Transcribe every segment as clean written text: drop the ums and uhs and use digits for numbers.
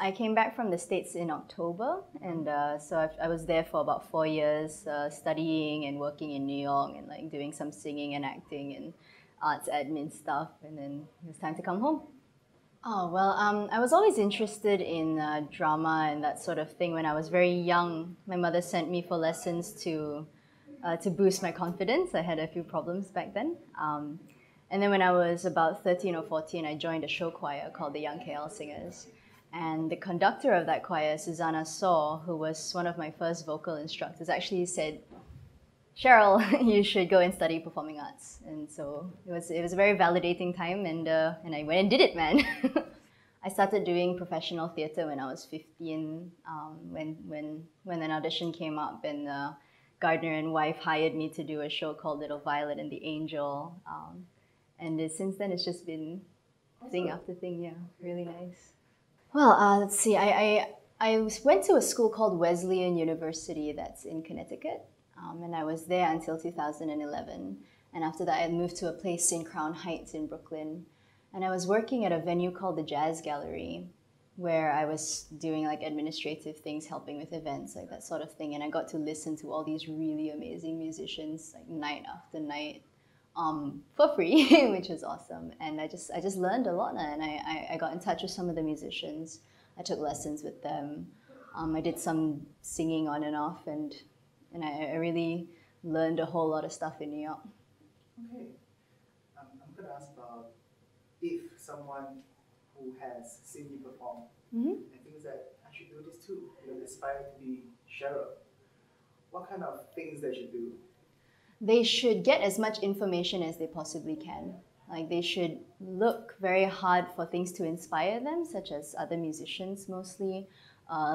I came back from the States in October, and so I was there for about 4 years, studying and working in New York and like doing some singing and acting and arts admin stuff, and then it was time to come home. Oh, well, I was always interested in drama and that sort of thing when I was very young. My mother sent me for lessons to boost my confidence. I had a few problems back then. And then when I was about 13 or 14, I joined a show choir called the Young KL Singers. And the conductor of that choir, Susanna Saw, who was one of my first vocal instructors, actually said, "Cheryl, you should go and study performing arts." And so it was a very validating time, and I went and did it, man. I started doing professional theatre when I was 15, when an audition came up, and Gardner and Wife hired me to do a show called Little Violet and the Angel. Since then, it's just been thing after thing, yeah, really nice. Well, let's see, I went to a school called Wesleyan University that's in Connecticut. And I was there until 2011. And after that, I moved to a place in Crown Heights in Brooklyn. And I was working at a venue called the Jazz Gallery, where I was doing like administrative things, helping with events, like that sort of thing. And I got to listen to all these really amazing musicians, like night after night, for free, which was awesome. And I just learned a lot. And I got in touch with some of the musicians. I took lessons with them. I did some singing on and off, and I really learned a whole lot of stuff in New York. Okay. I'm going to ask about if someone who has seen you perform and thinks that I should do this too, aspire to be Cheryl, what kind of things they should do? They should get as much information as they possibly can. Like, they should look very hard for things to inspire them, such as other musicians mostly.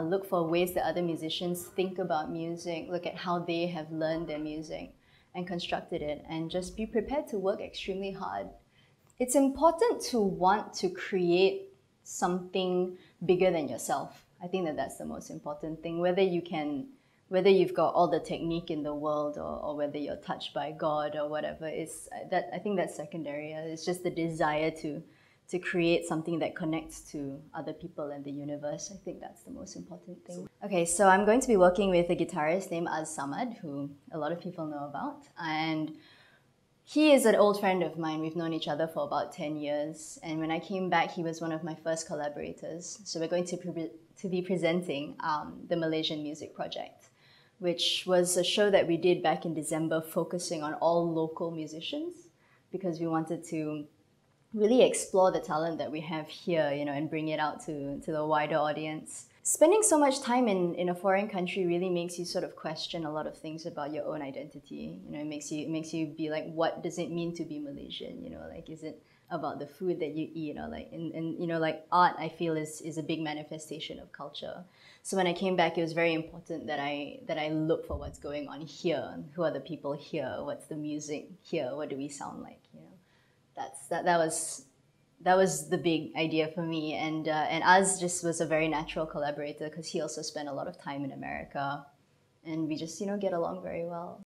Look for ways that other musicians think about music, look at how they have learned their music and constructed it, and just be prepared to work extremely hard. It's important to want to create something bigger than yourself. I think that that's the most important thing, whether you've got all the technique in the world, or whether you're touched by God or whatever. I think that's secondary. It's just the desire to create something that connects to other people and the universe. I think that's the most important thing. Okay, so I'm going to be working with a guitarist named Az Samad, who a lot of people know about. And he is an old friend of mine. We've known each other for about 10 years. And when I came back, he was one of my first collaborators. So we're going to be presenting the Malaysian Music Project, which was a show that we did back in December, focusing on all local musicians, because we wanted to really explore the talent that we have here, and bring it out to the wider audience. Spending so much time in a foreign country really makes you sort of question a lot of things about your own identity. It makes you be like, what does it mean to be Malaysian? Like, is it about the food that you eat, like art, I feel is a big manifestation of culture. So when I came back, it was very important that I look for what's going on here. Who are the people here? What's the music here? What do we sound like? That was the big idea for me, and Az just was a very natural collaborator because he also spent a lot of time in America, and we just get along very well.